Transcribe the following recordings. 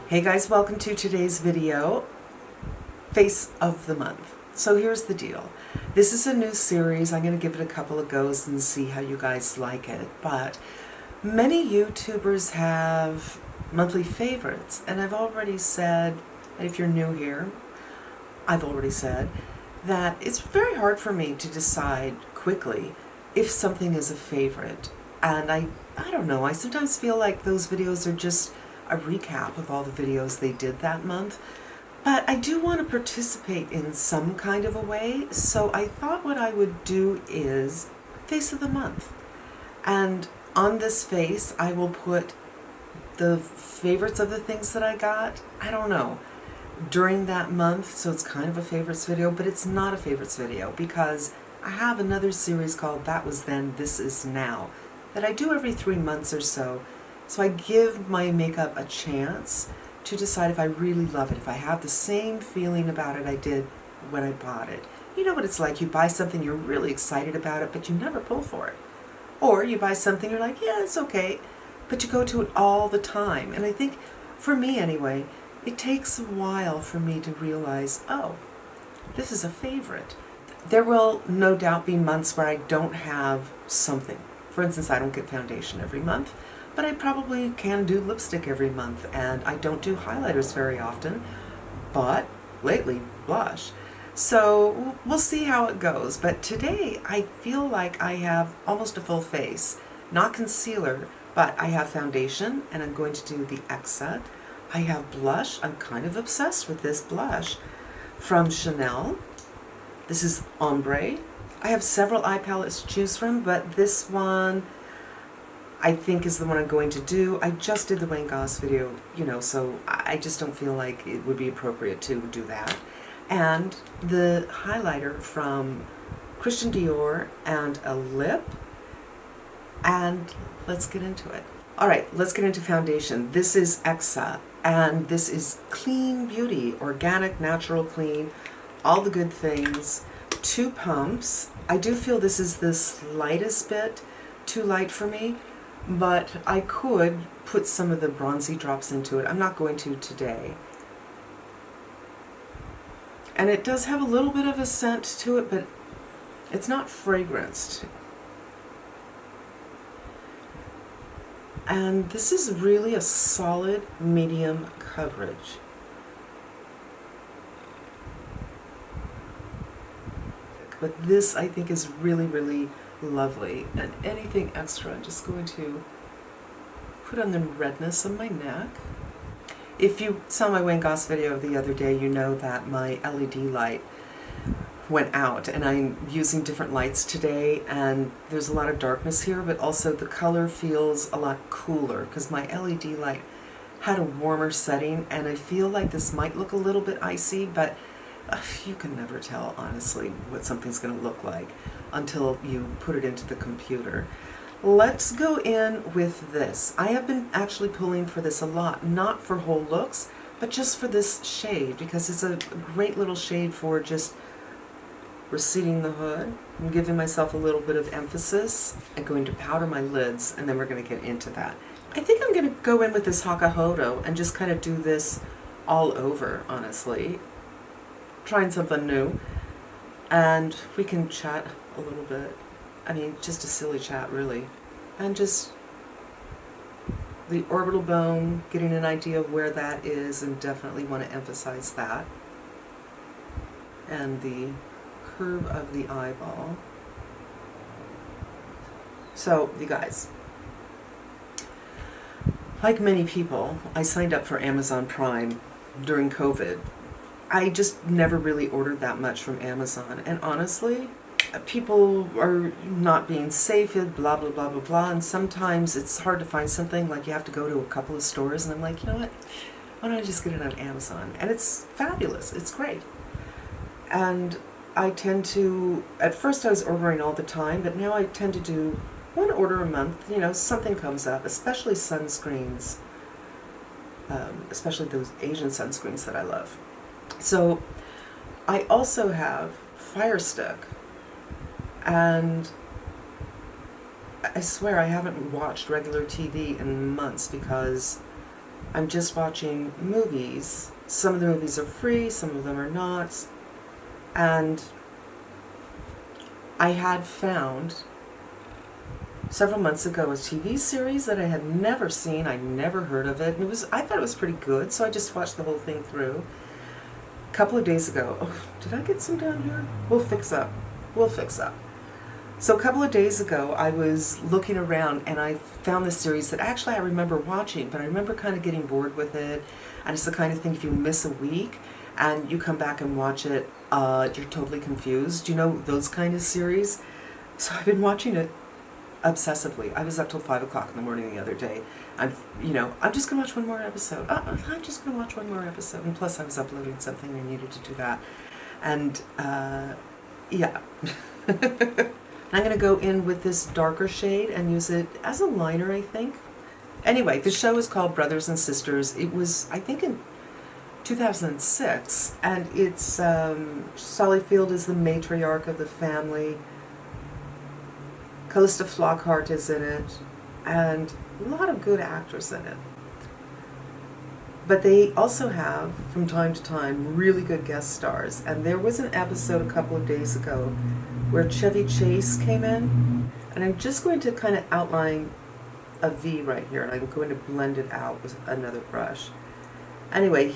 Hey guys, welcome to today's video, Face of the Month. So here's the deal. This is a new series. I'm going to give it a couple of goes and see how you guys like it. But many YouTubers have monthly favorites, and I've already said, if you're new here, I've already said that it's very hard for me to decide quickly if something is a favorite. And I don't know, I sometimes feel like those videos are just a recap of all the videos they did that month. But I do want to participate in some kind of a way, so I thought what I would do is Face of the Month. And on this face, I will put the favorites of the things that I got, I don't know, during that month. So it's kind of a favorites video, but it's not a favorites video because I have another series called That Was Then, This Is Now that I do every 3 months or so. So I give my makeup a chance to decide if I really love it, if I have the same feeling about it I did when I bought it. You know what it's like, you buy something, you're really excited about it, but you never pull for it. Or you buy something, you're like, yeah, it's okay, but you go to it all the time. And I think, for me anyway, it takes a while for me to realize, oh, this is a favorite. There will no doubt be months where I don't have something. For instance, I don't get foundation every month, but I probably can do lipstick every month, and I don't do highlighters very often, but lately blush. So we'll see how it goes. But today I feel like I have almost a full face. Not concealer, but I have foundation, and I'm going to do the Exa. I have blush. I'm kind of obsessed with this blush from Chanel. This is Ombre. I have several eye palettes to choose from, but this one I think is the one I'm going to do. I just did the Wayne Goss video, so I just don't feel like it would be appropriate to do that. And the highlighter from Christian Dior and a lip. And let's get into it. All right, let's get into foundation. This is Exa, and this is Clean Beauty, organic, natural, clean, all the good things. 2 pumps. I do feel this is the slightest bit too light for me, but I could put some of the bronzy drops into it. I'm not going to today. And it does have a little bit of a scent to it, but it's not fragranced. And this is really a solid medium coverage. But this, I think, is really, really lovely. And anything extra, I'm just going to put on the redness of my neck. If you saw my Wayne Goss video the other day, you know that my LED light went out, and I'm using different lights today, and there's a lot of darkness here, but also the color feels a lot cooler because my LED light had a warmer setting, and I feel like this might look a little bit icy, but you can never tell, honestly, what something's going to look like until you put it into the computer. Let's go in with this. I have been actually pulling for this a lot, not for whole looks, but just for this shade, because it's a great little shade for just receding the hood. I'm giving myself a little bit of emphasis. I'm going to powder my lids, and then we're going to get into that. I think I'm going to go in with this Hakahodo and just kind of do this all over, honestly. Trying something new, and we can chat a little bit. I mean, just a silly chat, really. And just the orbital bone, getting an idea of where that is, and definitely want to emphasize that. And the curve of the eyeball. So, you guys, like many people, I signed up for Amazon Prime during COVID. I just never really ordered that much from Amazon, and honestly, people are not being safe, blah, blah, blah, blah, blah, and sometimes it's hard to find something, like you have to go to a couple of stores, and I'm like, you know what, why don't I just get it on Amazon? And it's fabulous, it's great. And I tend to, at first I was ordering all the time, but now I tend to do 1 order a month, something comes up, especially sunscreens, especially those Asian sunscreens that I love. So I also have Fire Stick, and I swear I haven't watched regular TV in months because I'm just watching movies. Some of the movies are free, some of them are not. And I had found several months ago a TV series that I had never seen. I never heard of it. And I thought it was pretty good, so I just watched the whole thing through. A couple of days ago, oh, did I get some down here? We'll fix up. We'll fix up. So a couple of days ago, I was looking around and I found this series that actually I remember watching, but I remember kind of getting bored with it. And it's the kind of thing, if you miss a week and you come back and watch it, you're totally confused. You know, those kind of series. So I've been watching it obsessively. I was up till 5 o'clock in the morning the other day. I'm just going to watch one more episode. I'm just going to watch one more episode. And plus I was uploading something and I needed to do that. And, yeah. I'm going to go in with this darker shade and use it as a liner, I think. Anyway, the show is called Brothers and Sisters. It was, I think, in 2006, and it's Sally Field is the matriarch of the family. Callista Flockhart is in it, and a lot of good actors in it. But they also have, from time to time, really good guest stars. And there was an episode a couple of days ago where Chevy Chase came in, and I'm just going to kind of outline a V right here, and I'm going to blend it out with another brush. Anyway,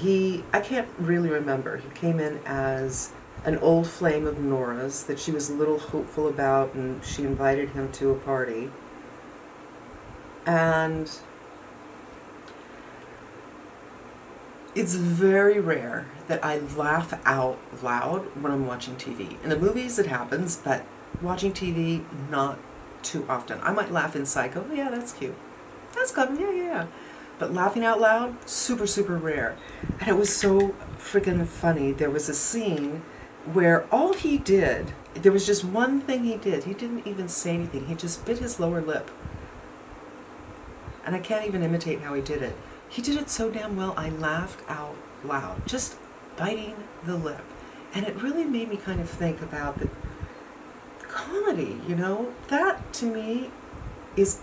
I can't really remember. He came in as an old flame of Nora's that she was a little hopeful about, and she invited him to a party. And it's very rare that I laugh out loud when I'm watching TV. In the movies it happens, but watching TV, not too often. I might laugh inside, go, oh yeah, that's cute. That's clever, yeah. But laughing out loud, super, super rare. And it was so freaking funny. There was a scene where all he did, there was just one thing he did. He didn't even say anything. He just bit his lower lip. And I can't even imitate how he did it. He did it so damn well, I laughed out loud, just biting the lip. And it really made me kind of think about the comedy, you know? That, to me, is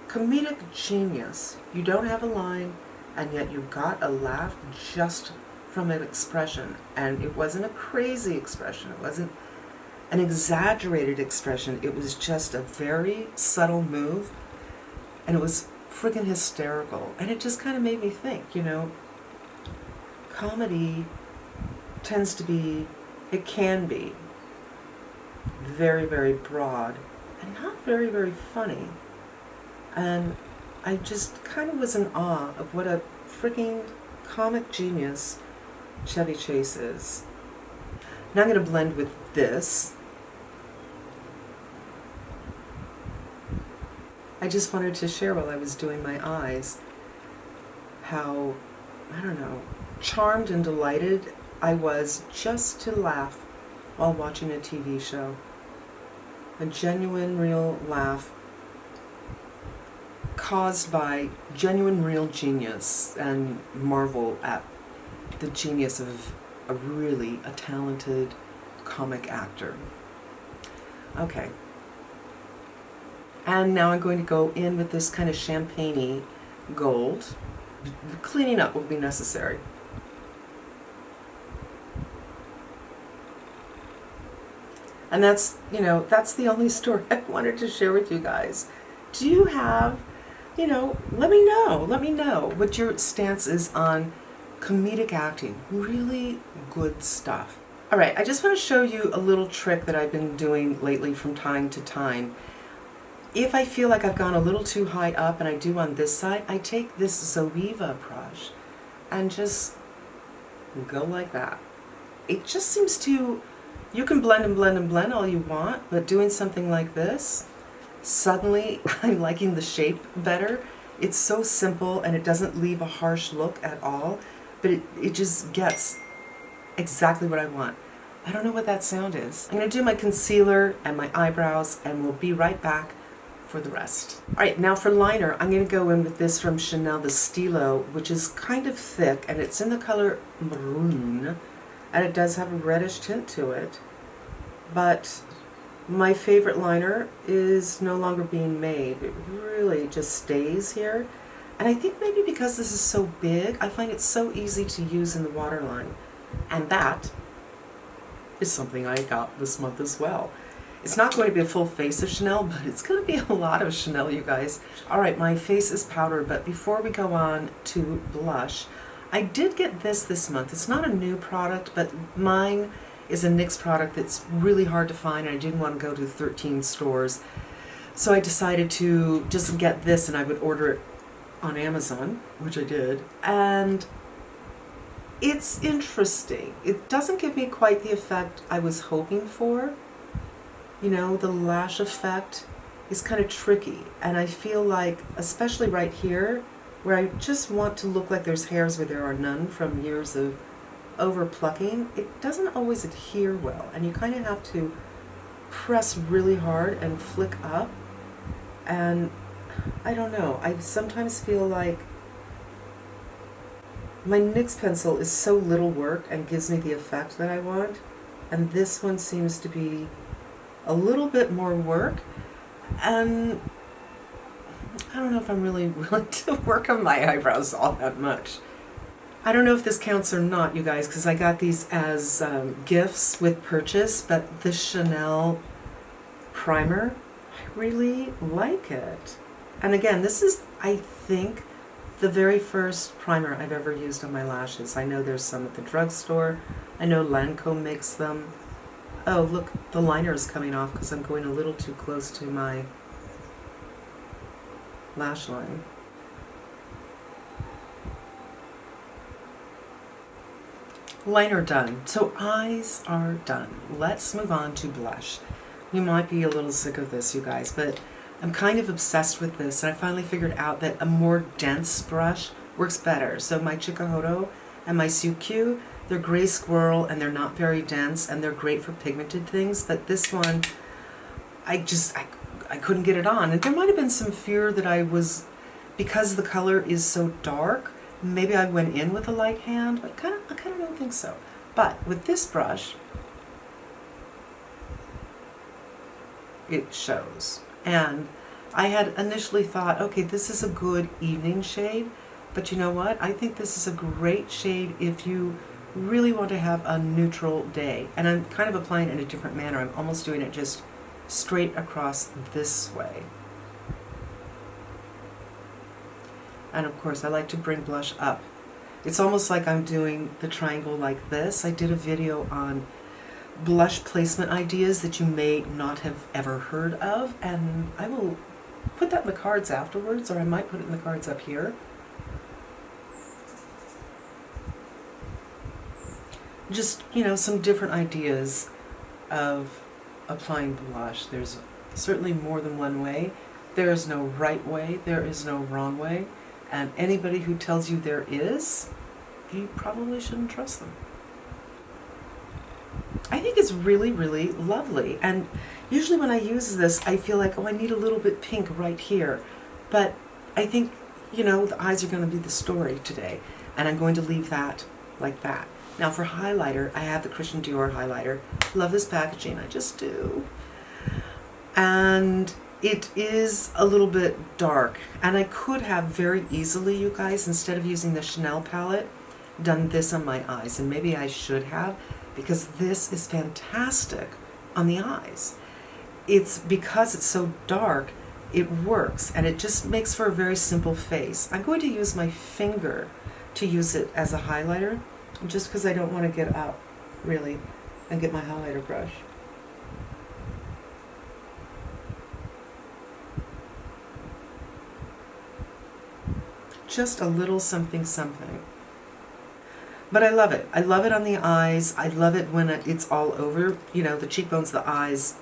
comedic genius. You don't have a line, and yet you got a laugh just from an expression. And it wasn't a crazy expression. It wasn't an exaggerated expression. It was just a very subtle move, and it was freaking hysterical. And it just kind of made me think, you know, comedy tends to be, it can be very, very broad and not very, very funny. And I just kind of was in awe of what a freaking comic genius Chevy Chase is. Now I'm going to blend with this. I just wanted to share while I was doing my eyes how, I don't know, charmed and delighted I was just to laugh while watching a TV show. A genuine, real laugh caused by genuine, real genius, and marvel at the genius of a talented comic actor. Okay. And now I'm going to go in with this kind of champagne-y gold. Cleaning up will be necessary. And that's, you know, that's the only story I wanted to share with you guys. Do you have, you know, let me know what your stance is on comedic acting. Really good stuff. All right, I just want to show you a little trick that I've been doing lately from time to time. If I feel like I've gone a little too high up, and I do on this side, I take this Zoeva brush and just go like that. It just seems to, you can blend and blend and blend all you want, but doing something like this, suddenly I'm liking the shape better. It's so simple and it doesn't leave a harsh look at all, but it just gets exactly what I want. I don't know what that sound is. I'm going to do my concealer and my eyebrows, and we'll be right back for the rest. All right, now for liner, I'm going to go in with this from Chanel, the Stilo, which is kind of thick, and it's in the color Maroon, and it does have a reddish tint to it. But my favorite liner is no longer being made. It really just stays here. And I think maybe because this is so big, I find it so easy to use in the waterline. And that is something I got this month as well. It's not going to be a full face of Chanel, but it's going to be a lot of Chanel, you guys. All right, my face is powdered, but before we go on to blush, I did get this month. It's not a new product, but mine is a NYX product that's really hard to find, and I didn't want to go to 13 stores. So I decided to just get this, and I would order it on Amazon, which I did, and it's interesting. It doesn't give me quite the effect I was hoping for. You know, the lash effect is kind of tricky, and I feel like, especially right here, where I just want to look like there's hairs where there are none from years of over plucking, it doesn't always adhere well, and you kind of have to press really hard and flick up, and I don't know, I sometimes feel like my NYX pencil is so little work and gives me the effect that I want, and this one seems to be a little bit more work, and I don't know if I'm really willing to work on my eyebrows all that much. I don't know if this counts or not, you guys, because I got these as gifts with purchase, but the Chanel primer, I really like it. And again, this is, I think, the very first primer I've ever used on my lashes. I know there's some at the drugstore. I know Lancome makes them. Oh, look, the liner is coming off because I'm going a little too close to my lash line. Liner done. So eyes are done. Let's move on to blush. You might be a little sick of this, you guys, but I'm kind of obsessed with this, and I finally figured out that a more dense brush works better. So my Chikuhodo and my Suq, they're gray squirrel, and they're not very dense, and they're great for pigmented things, but this one, I couldn't get it on. And there might have been some fear that I was, because the color is so dark, maybe I went in with a light hand, but I kind of don't think so. But with this brush, it shows. And I had initially thought, okay, this is a good evening shade, but you know what? I think this is a great shade if you really want to have a neutral day. And I'm kind of applying it in a different manner. I'm almost doing it just straight across this way. And of course, I like to bring blush up. It's almost like I'm doing the triangle like this. I did a video on blush placement ideas that you may not have ever heard of, and I will put that in the cards afterwards, or I might put it in the cards up here. Just, you know, some different ideas of applying blush. There's certainly more than one way. There is no right way, there is no wrong way. And anybody who tells you there is, you probably shouldn't trust them. I think it's really, really lovely. And usually when I use this, I feel like, oh, I need a little bit pink right here. But I think, you know, the eyes are going to be the story today. And I'm going to leave that like that. Now for highlighter, I have the Christian Dior highlighter. Love this packaging, I just do. And it is a little bit dark, and I could have very easily, you guys, instead of using the Chanel palette, done this on my eyes, and maybe I should have, because this is fantastic on the eyes. It's because it's so dark, it works, and it just makes for a very simple face. I'm going to use my finger to use it as a highlighter, just because I don't want to get up, really, and get my highlighter brush. Just a little something something. But I love it. I love it on the eyes. I love it when it's all over, you know, the cheekbones, the eyes,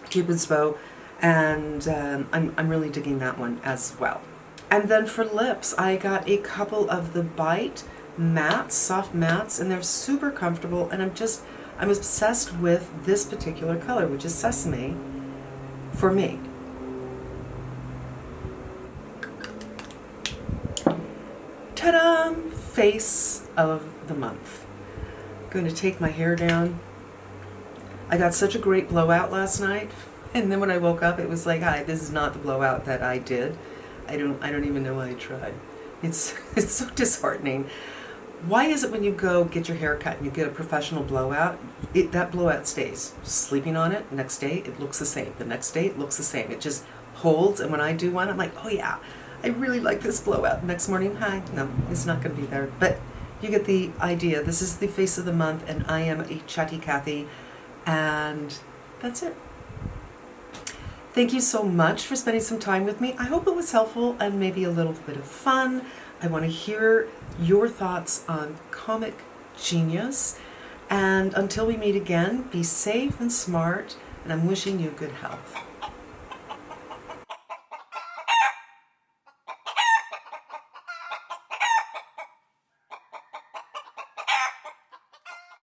Cupid's bow, and I'm really digging that one as well. And then for lips, I got a couple of the Bite mattes, soft mattes, and they're super comfortable, and I'm obsessed with this particular color, which is Sesame, for me. Ta-da! Face of the month. I'm going to take my hair down. I got such a great blowout last night, and then when I woke up, it was like, hi, this is not the blowout that I did. I don't even know why I tried. It's so disheartening. Why is it when you go get your hair cut and you get a professional blowout, that blowout stays? Sleeping on it, next day it looks the same. The next day it looks the same. It just holds, and when I do one, I'm like, oh yeah, I really like this blowout. Next morning, hi, no, it's not going to be there. But you get the idea. This is the face of the month, and I am a chatty Cathy, and that's it. Thank you so much for spending some time with me. I hope it was helpful and maybe a little bit of fun. I want to hear your thoughts on Comic Genius. And until we meet again, be safe and smart, and I'm wishing you good health.